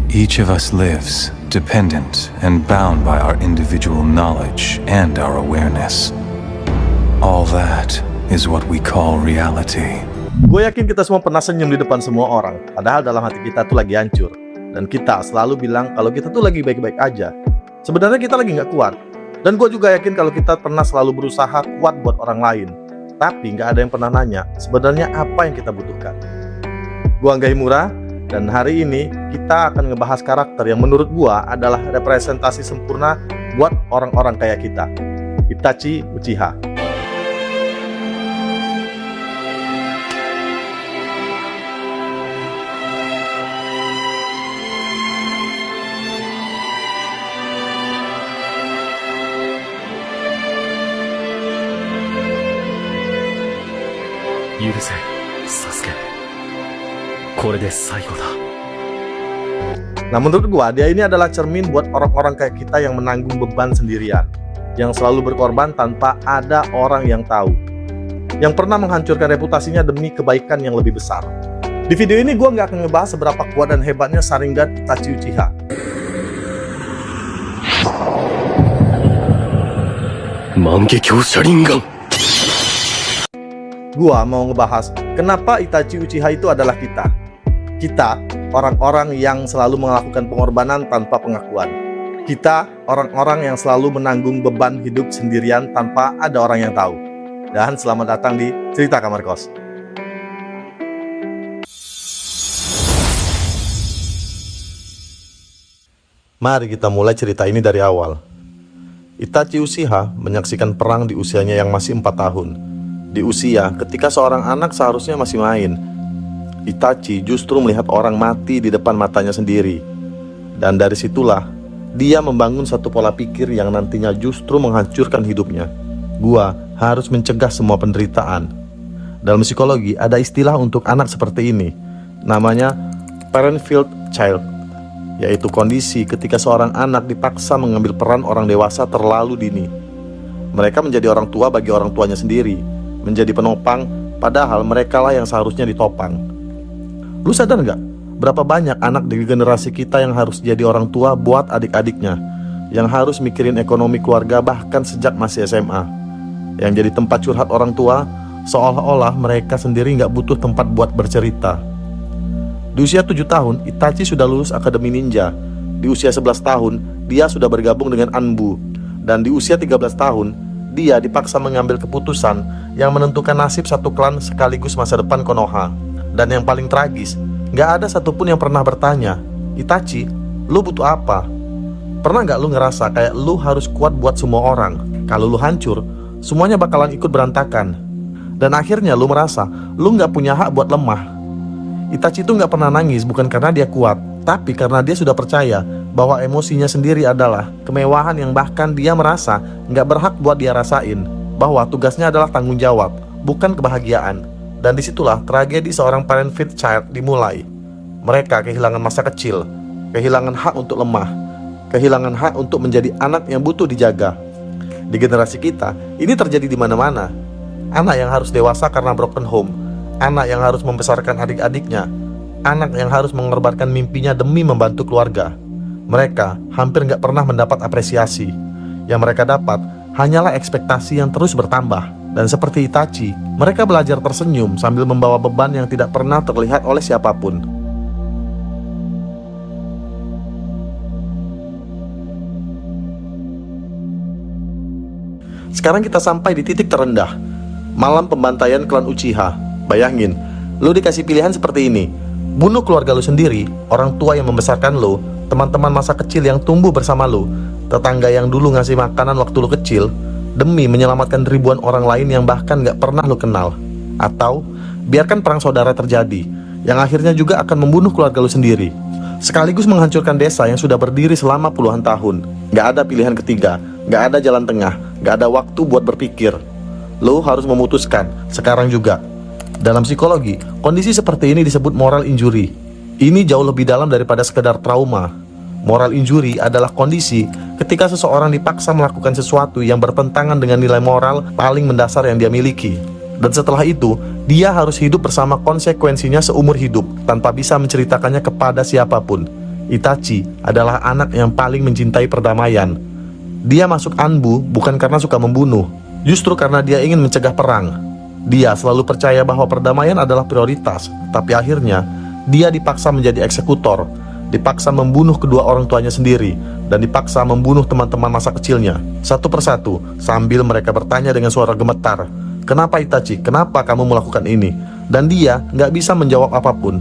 Each of us lives dependent and bound by our individual knowledge and our awareness. All that is what we call reality. Gue yakin kita semua pernah senyum di depan semua orang, padahal dalam hati kita tuh lagi hancur. Dan kita selalu bilang kalau kita tuh lagi baik-baik aja. Sebenarnya kita lagi nggak kuat. Dan gue juga yakin kalau kita pernah selalu berusaha kuat buat orang lain. Tapi nggak ada yang pernah nanya sebenarnya apa yang kita butuhkan. Gue Angga Himura, dan hari ini kita akan ngebahas karakter yang menurut gue adalah representasi sempurna buat orang-orang kayak kita. Itachi Uchiha. Yuruse, Sasuke. Kore de saigo da. Nah, menurut gua dia ini adalah cermin buat orang-orang kayak kita yang menanggung beban sendirian, yang selalu berkorban tanpa ada orang yang tahu, yang pernah menghancurkan reputasinya demi kebaikan yang lebih besar. Di video ini gua nggak akan ngebahas seberapa kuat dan hebatnya Sharingan Itachi Uchiha. Mangekyo Sharingan. Gua mau ngebahas kenapa Itachi Uchiha itu adalah kita. Kita, orang-orang yang selalu melakukan pengorbanan tanpa pengakuan. Kita, orang-orang yang selalu menanggung beban hidup sendirian tanpa ada orang yang tahu. Dan selamat datang di Cerita Kamar Kos. Mari kita mulai cerita ini dari awal. Itachi Uchiha menyaksikan perang di usianya yang masih 4 tahun. Di usia ketika seorang anak seharusnya masih main, Itachi justru melihat orang mati di depan matanya sendiri. Dan dari situlah dia membangun satu pola pikir yang nantinya justru menghancurkan hidupnya. Gua harus mencegah semua penderitaan. Dalam psikologi ada istilah untuk anak seperti ini, namanya parent-filled child, yaitu kondisi ketika seorang anak dipaksa mengambil peran orang dewasa terlalu dini. Mereka menjadi orang tua bagi orang tuanya sendiri, menjadi penopang, padahal merekalah yang seharusnya ditopang. Lu sadar nggak? Berapa banyak anak di generasi kita yang harus jadi orang tua buat adik-adiknya, yang harus mikirin ekonomi keluarga bahkan sejak masih SMA, yang jadi tempat curhat orang tua, seolah-olah mereka sendiri nggak butuh tempat buat bercerita. Di usia 7 tahun, Itachi sudah lulus Akademi Ninja. Di usia 11 tahun, dia sudah bergabung dengan Anbu. Dan di usia 13 tahun, dia dipaksa mengambil keputusan yang menentukan nasib satu klan sekaligus masa depan Konoha. Dan yang paling tragis, gak ada satupun yang pernah bertanya, Itachi, lu butuh apa? Pernah gak lu ngerasa kayak lu harus kuat buat semua orang? Kalau lu hancur, semuanya bakalan ikut berantakan. Dan akhirnya lu merasa lu gak punya hak buat lemah. Itachi itu gak pernah nangis bukan karena dia kuat, tapi karena dia sudah percaya bahwa emosinya sendiri adalah kemewahan yang bahkan dia merasa gak berhak buat dia rasain. Bahwa tugasnya adalah tanggung jawab, bukan kebahagiaan. Dan disitulah tragedi seorang parent-filled child dimulai. Mereka kehilangan masa kecil, kehilangan hak untuk lemah, kehilangan hak untuk menjadi anak yang butuh dijaga. Di generasi kita, ini terjadi di mana-mana. Anak yang harus dewasa karena broken home, anak yang harus membesarkan adik-adiknya, anak yang harus mengorbankan mimpinya demi membantu keluarga. Mereka hampir gak pernah mendapat apresiasi. Yang mereka dapat hanyalah ekspektasi yang terus bertambah. Dan seperti Itachi, mereka belajar tersenyum sambil membawa beban yang tidak pernah terlihat oleh siapapun. Sekarang kita sampai di titik terendah, malam pembantaian klan Uchiha. Bayangin, lu dikasih pilihan seperti ini: bunuh keluarga lu sendiri, orang tua yang membesarkan lu, teman-teman masa kecil yang tumbuh bersama lu, tetangga yang dulu ngasih makanan waktu lu kecil, demi menyelamatkan ribuan orang lain yang bahkan gak pernah lu kenal. Atau biarkan perang saudara terjadi, yang akhirnya juga akan membunuh keluarga lu sendiri, sekaligus menghancurkan desa yang sudah berdiri selama puluhan tahun. Gak ada pilihan ketiga, gak ada jalan tengah, gak ada waktu buat berpikir. Lu harus memutuskan, sekarang juga. Dalam psikologi, kondisi seperti ini disebut moral injury. Ini jauh lebih dalam daripada sekedar trauma. Moral injury adalah kondisi ketika seseorang dipaksa melakukan sesuatu yang bertentangan dengan nilai moral paling mendasar yang dia miliki. Dan setelah itu, dia harus hidup bersama konsekuensinya seumur hidup tanpa bisa menceritakannya kepada siapapun. Itachi adalah anak yang paling mencintai perdamaian. Dia masuk Anbu bukan karena suka membunuh, justru karena dia ingin mencegah perang. Dia selalu percaya bahwa perdamaian adalah prioritas, tapi akhirnya dia dipaksa menjadi eksekutor, dipaksa membunuh kedua orang tuanya sendiri, dan dipaksa membunuh teman-teman masa kecilnya, satu persatu, sambil mereka bertanya dengan suara gemetar, "Kenapa Itachi? Kenapa kamu melakukan ini?" Dan dia nggak bisa menjawab apapun.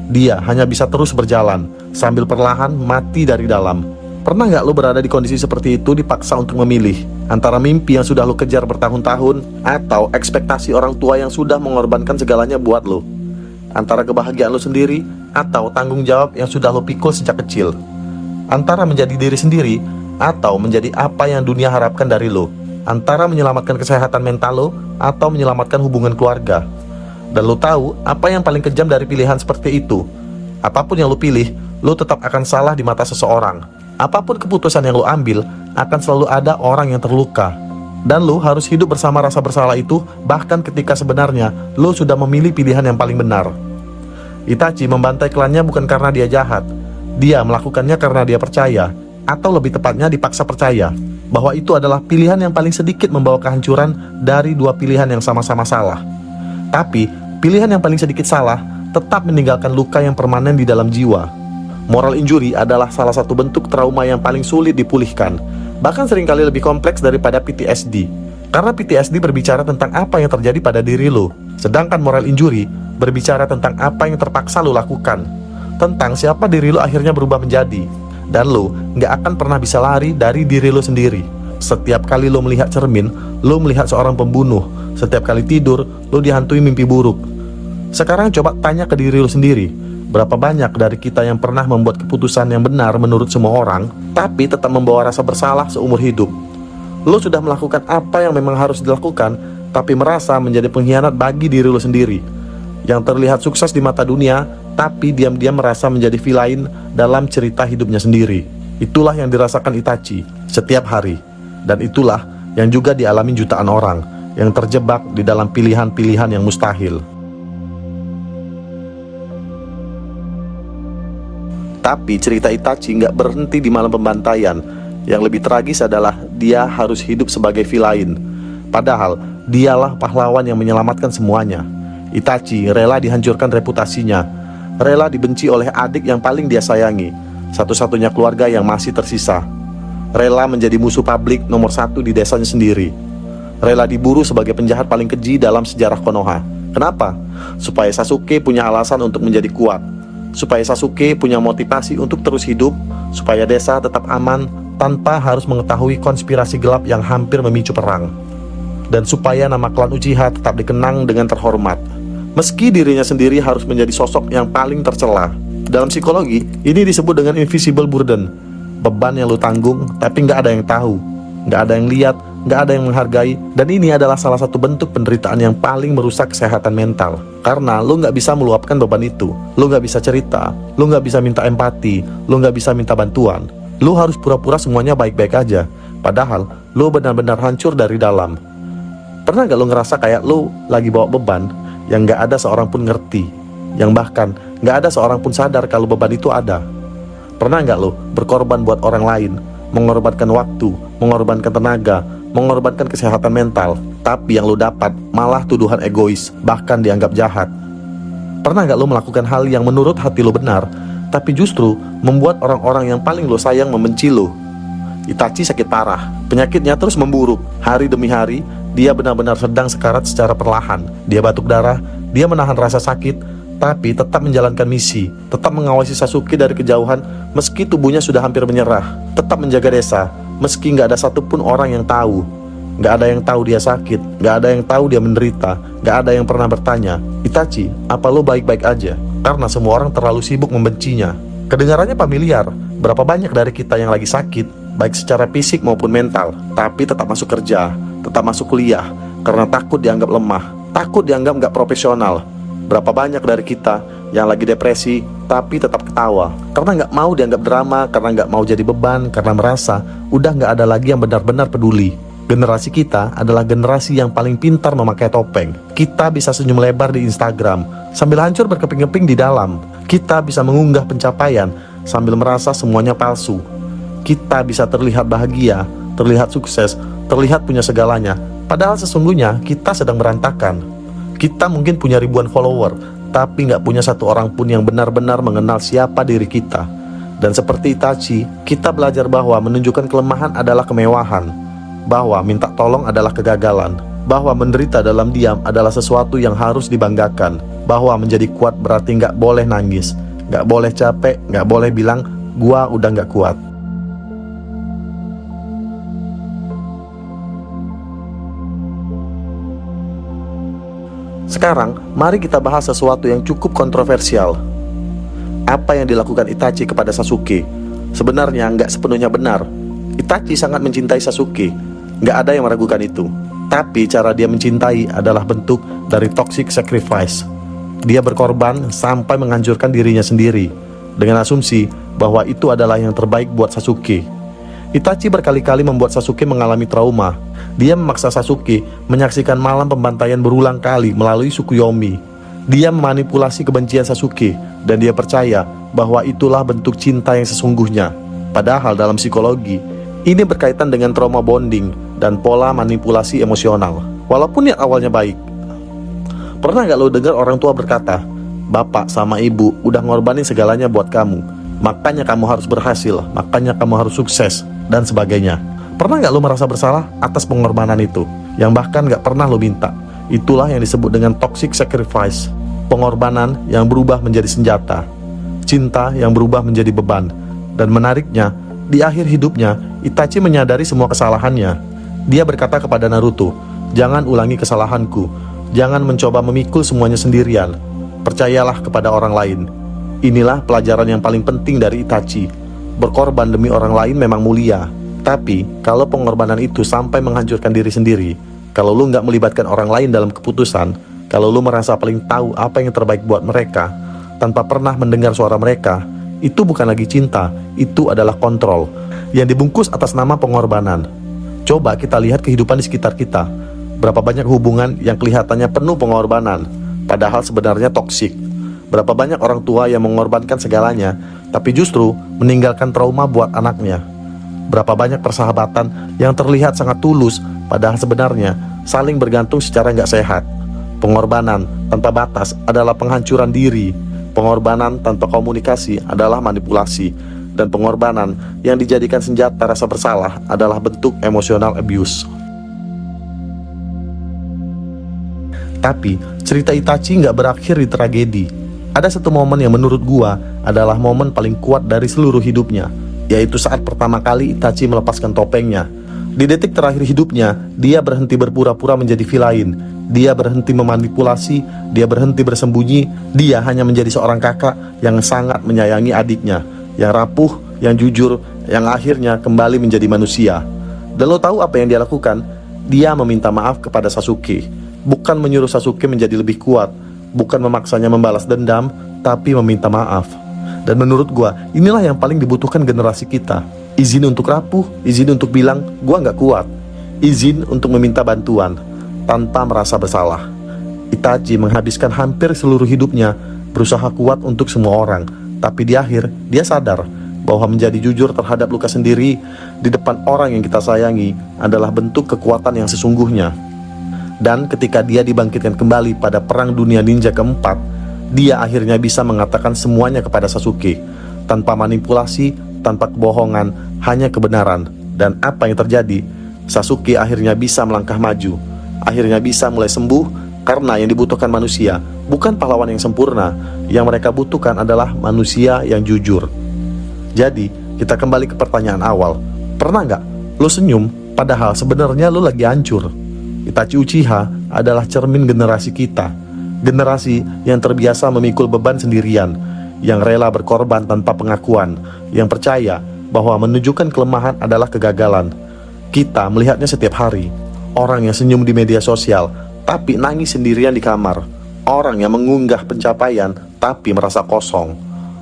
Dia hanya bisa terus berjalan, sambil perlahan mati dari dalam. Pernah nggak lo berada di kondisi seperti itu, dipaksa untuk memilih antara mimpi yang sudah lo kejar bertahun-tahun, atau ekspektasi orang tua yang sudah mengorbankan segalanya buat lo? Antara kebahagiaan lo sendiri, atau tanggung jawab yang sudah lo pikul sejak kecil? Antara menjadi diri sendiri, atau menjadi apa yang dunia harapkan dari lo? Antara menyelamatkan kesehatan mental lo, atau menyelamatkan hubungan keluarga? Dan lo tahu apa yang paling kejam dari pilihan seperti itu? Apapun yang lo pilih, lo tetap akan salah di mata seseorang. Apapun keputusan yang lo ambil, akan selalu ada orang yang terluka. Dan lo harus hidup bersama rasa bersalah itu, bahkan ketika sebenarnya lo sudah memilih pilihan yang paling benar. Itachi membantai klannya bukan karena dia jahat. Dia melakukannya karena dia percaya, atau lebih tepatnya dipaksa percaya, bahwa itu adalah pilihan yang paling sedikit membawa kehancuran dari dua pilihan yang sama-sama salah. Tapi, pilihan yang paling sedikit salah tetap meninggalkan luka yang permanen di dalam jiwa. Moral injury adalah salah satu bentuk trauma yang paling sulit dipulihkan, bahkan seringkali lebih kompleks daripada PTSD. Karena PTSD berbicara tentang apa yang terjadi pada diri lo, sedangkan moral injury berbicara tentang apa yang terpaksa lo lakukan, tentang siapa diri lo akhirnya berubah menjadi. Dan lo nggak akan pernah bisa lari dari diri lo sendiri. Setiap kali lo melihat cermin, lo melihat seorang pembunuh. Setiap kali tidur, lo dihantui mimpi buruk. Sekarang coba tanya ke diri lo sendiri, berapa banyak dari kita yang pernah membuat keputusan yang benar menurut semua orang, tapi tetap membawa rasa bersalah seumur hidup? Lo sudah melakukan apa yang memang harus dilakukan, tapi merasa menjadi pengkhianat bagi diri lo sendiri. Yang terlihat sukses di mata dunia, tapi diam-diam merasa menjadi villain dalam cerita hidupnya sendiri. Itulah yang dirasakan Itachi setiap hari. Dan itulah yang juga dialami jutaan orang yang terjebak di dalam pilihan-pilihan yang mustahil. Tapi cerita Itachi nggak berhenti di malam pembantaian. Yang lebih tragis adalah dia harus hidup sebagai villain. Padahal dialah pahlawan yang menyelamatkan semuanya. Itachi rela dihancurkan reputasinya, rela dibenci oleh adik yang paling dia sayangi, satu-satunya keluarga yang masih tersisa. Rela menjadi musuh publik nomor satu di desanya sendiri. Rela diburu sebagai penjahat paling keji dalam sejarah Konoha. Kenapa? Supaya Sasuke punya alasan untuk menjadi kuat, supaya Sasuke punya motivasi untuk terus hidup, supaya desa tetap aman tanpa harus mengetahui konspirasi gelap yang hampir memicu perang, dan supaya nama klan Uchiha tetap dikenang dengan terhormat, meski dirinya sendiri harus menjadi sosok yang paling tercela. Dalam psikologi, ini disebut dengan invisible burden, beban yang lu tanggung tapi nggak ada yang tahu, nggak ada yang lihat, nggak ada yang menghargai. Dan ini adalah salah satu bentuk penderitaan yang paling merusak kesehatan mental, karena lu nggak bisa meluapkan beban itu. Lu nggak bisa cerita, lu nggak bisa minta empati, lu nggak bisa minta bantuan. Lu harus pura-pura semuanya baik-baik aja, padahal lu benar-benar hancur dari dalam. Pernah gak lu ngerasa kayak lu lagi bawa beban yang gak ada seorang pun ngerti, yang bahkan gak ada seorang pun sadar kalau beban itu ada? Pernah gak lu berkorban buat orang lain, mengorbankan waktu, mengorbankan tenaga, mengorbankan kesehatan mental, tapi yang lu dapat malah tuduhan egois, bahkan dianggap jahat? Pernah gak lu melakukan hal yang menurut hati lu benar, tapi justru membuat orang-orang yang paling lu sayang membenci lu? Itachi sakit parah, penyakitnya terus memburuk. Hari demi hari, dia benar-benar sedang sekarat secara perlahan. Dia batuk darah, dia menahan rasa sakit, tapi tetap menjalankan misi, tetap mengawasi Sasuke dari kejauhan meski tubuhnya sudah hampir menyerah, tetap menjaga desa meski nggak ada satupun orang yang tahu. Nggak ada yang tahu dia sakit, nggak ada yang tahu dia menderita, nggak ada yang pernah bertanya, "Itachi, apa lo baik-baik aja?" Karena semua orang terlalu sibuk membencinya. Kedengarannya familiar. Berapa banyak dari kita yang lagi sakit, baik secara fisik maupun mental, tapi tetap masuk kerja, tetap masuk kuliah, karena takut dianggap lemah, takut dianggap nggak profesional. Berapa banyak dari kita yang lagi depresi, tapi tetap ketawa, karena nggak mau dianggap drama, karena nggak mau jadi beban, karena merasa udah nggak ada lagi yang benar-benar peduli. Generasi kita adalah generasi yang paling pintar memakai topeng. Kita bisa senyum lebar di Instagram sambil hancur berkeping-keping di dalam. Kita bisa mengunggah pencapaian sambil merasa semuanya palsu. Kita bisa terlihat bahagia, terlihat sukses, terlihat punya segalanya, padahal sesungguhnya kita sedang berantakan. Kita mungkin punya ribuan follower, tapi nggak punya satu orang pun yang benar-benar mengenal siapa diri kita. Dan seperti Itachi, kita belajar bahwa menunjukkan kelemahan adalah kemewahan, bahwa minta tolong adalah kegagalan, bahwa menderita dalam diam adalah sesuatu yang harus dibanggakan, bahwa menjadi kuat berarti nggak boleh nangis, nggak boleh capek, nggak boleh bilang, gua udah nggak kuat. Sekarang, mari kita bahas sesuatu yang cukup kontroversial. Apa yang dilakukan Itachi kepada Sasuke sebenarnya nggak sepenuhnya benar. Itachi sangat mencintai Sasuke, nggak ada yang meragukan itu. Tapi cara dia mencintai adalah bentuk dari toxic sacrifice. Dia berkorban sampai menghancurkan dirinya sendiri, dengan asumsi bahwa itu adalah yang terbaik buat Sasuke. Itachi berkali-kali membuat Sasuke mengalami trauma. Dia memaksa Sasuke menyaksikan malam pembantaian berulang kali melalui Tsukuyomi. Dia memanipulasi kebencian Sasuke, dan dia percaya bahwa itulah bentuk cinta yang sesungguhnya. Padahal dalam psikologi, ini berkaitan dengan trauma bonding dan pola manipulasi emosional. Walaupun niat awalnya baik. Pernah gak lo dengar orang tua berkata, bapak sama ibu udah ngorbanin segalanya buat kamu, makanya kamu harus berhasil, makanya kamu harus sukses, dan sebagainya. Pernah gak lo merasa bersalah atas pengorbanan itu, yang bahkan gak pernah lo minta? Itulah yang disebut dengan toxic sacrifice. Pengorbanan yang berubah menjadi senjata, cinta yang berubah menjadi beban. Dan menariknya, di akhir hidupnya, Itachi menyadari semua kesalahannya. Dia berkata kepada Naruto, jangan ulangi kesalahanku, jangan mencoba memikul semuanya sendirian, percayalah kepada orang lain. Inilah pelajaran yang paling penting dari Itachi. Berkorban demi orang lain memang mulia, tapi kalau pengorbanan itu sampai menghancurkan diri sendiri, kalau lu nggak melibatkan orang lain dalam keputusan, kalau lu merasa paling tahu apa yang terbaik buat mereka, tanpa pernah mendengar suara mereka, itu bukan lagi cinta, itu adalah kontrol, yang dibungkus atas nama pengorbanan. Coba kita lihat kehidupan di sekitar kita. Berapa banyak hubungan yang kelihatannya penuh pengorbanan, padahal sebenarnya toksik. Berapa banyak orang tua yang mengorbankan segalanya, tapi justru meninggalkan trauma buat anaknya. Berapa banyak persahabatan yang terlihat sangat tulus, padahal sebenarnya saling bergantung secara nggak sehat. Pengorbanan tanpa batas adalah penghancuran diri. Pengorbanan tanpa komunikasi adalah manipulasi. Dan pengorbanan yang dijadikan senjata rasa bersalah adalah bentuk emotional abuse. Tapi cerita Itachi nggak berakhir di tragedi. Ada satu momen yang menurut gua adalah momen paling kuat dari seluruh hidupnya, yaitu saat pertama kali Itachi melepaskan topengnya. Di detik terakhir hidupnya, dia berhenti berpura-pura menjadi villain. Dia berhenti memanipulasi, dia berhenti bersembunyi. Dia hanya menjadi seorang kakak yang sangat menyayangi adiknya, yang rapuh, yang jujur, yang akhirnya kembali menjadi manusia. Dan lo tahu apa yang dia lakukan? Dia meminta maaf kepada Sasuke. Bukan menyuruh Sasuke menjadi lebih kuat, bukan memaksanya membalas dendam, tapi meminta maaf. Dan menurut gua, inilah yang paling dibutuhkan generasi kita. Izin untuk rapuh, izin untuk bilang, gua nggak kuat. Izin untuk meminta bantuan, tanpa merasa bersalah. Itachi menghabiskan hampir seluruh hidupnya berusaha kuat untuk semua orang. Tapi di akhir, dia sadar bahwa menjadi jujur terhadap luka sendiri di depan orang yang kita sayangi adalah bentuk kekuatan yang sesungguhnya. Dan ketika dia dibangkitkan kembali pada Perang Dunia Ninja keempat, dia akhirnya bisa mengatakan semuanya kepada Sasuke, tanpa manipulasi, tanpa kebohongan, hanya kebenaran. Dan apa yang terjadi? Sasuke akhirnya bisa melangkah maju, akhirnya bisa mulai sembuh, karena yang dibutuhkan manusia bukan pahlawan yang sempurna. Yang mereka butuhkan adalah manusia yang jujur. Jadi, kita kembali ke pertanyaan awal. Pernah nggak lo senyum padahal sebenarnya lo lagi hancur? Itachi Uchiha adalah cermin generasi kita. Generasi yang terbiasa memikul beban sendirian, yang rela berkorban tanpa pengakuan, yang percaya bahwa menunjukkan kelemahan adalah kegagalan. Kita melihatnya setiap hari. Orang yang senyum di media sosial, tapi nangis sendirian di kamar. Orang yang mengunggah pencapaian, tapi merasa kosong.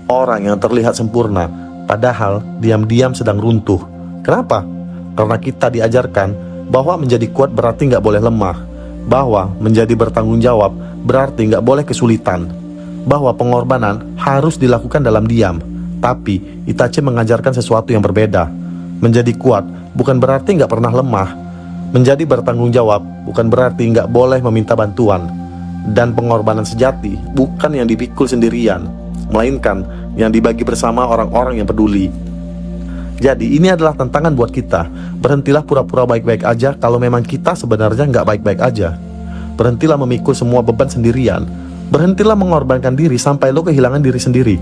Orang yang terlihat sempurna, padahal diam-diam sedang runtuh. Kenapa? Karena kita diajarkan bahwa menjadi kuat berarti nggak boleh lemah, bahwa menjadi bertanggung jawab berarti nggak boleh kesulitan, bahwa pengorbanan harus dilakukan dalam diam. Tapi Itachi mengajarkan sesuatu yang berbeda. Menjadi kuat bukan berarti nggak pernah lemah. Menjadi bertanggung jawab bukan berarti nggak boleh meminta bantuan. Dan pengorbanan sejati bukan yang dipikul sendirian, melainkan yang dibagi bersama orang-orang yang peduli. Jadi ini adalah tantangan buat kita. Berhentilah pura-pura baik-baik aja kalau memang kita sebenarnya nggak baik-baik aja. Berhentilah memikul semua beban sendirian. Berhentilah mengorbankan diri sampai lo kehilangan diri sendiri.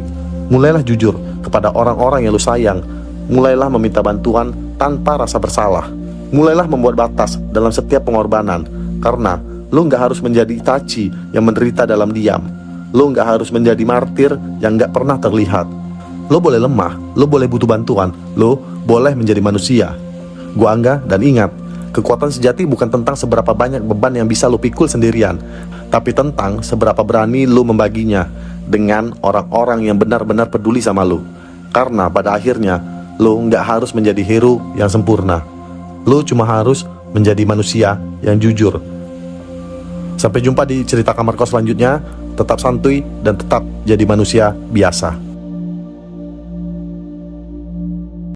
Mulailah jujur kepada orang-orang yang lo sayang. Mulailah meminta bantuan tanpa rasa bersalah. Mulailah membuat batas dalam setiap pengorbanan. Karena lo nggak harus menjadi Itachi yang menderita dalam diam. Lo nggak harus menjadi martir yang nggak pernah terlihat. Lo boleh lemah, lo boleh butuh bantuan, lo boleh menjadi manusia. Gua Angga, dan ingat, kekuatan sejati bukan tentang seberapa banyak beban yang bisa lo pikul sendirian, tapi tentang seberapa berani lo membaginya dengan orang-orang yang benar-benar peduli sama lo. Karena pada akhirnya, lo nggak harus menjadi hero yang sempurna. Lo cuma harus menjadi manusia yang jujur. Sampai jumpa di cerita kamar kos selanjutnya. Tetap santuy dan tetap jadi manusia biasa.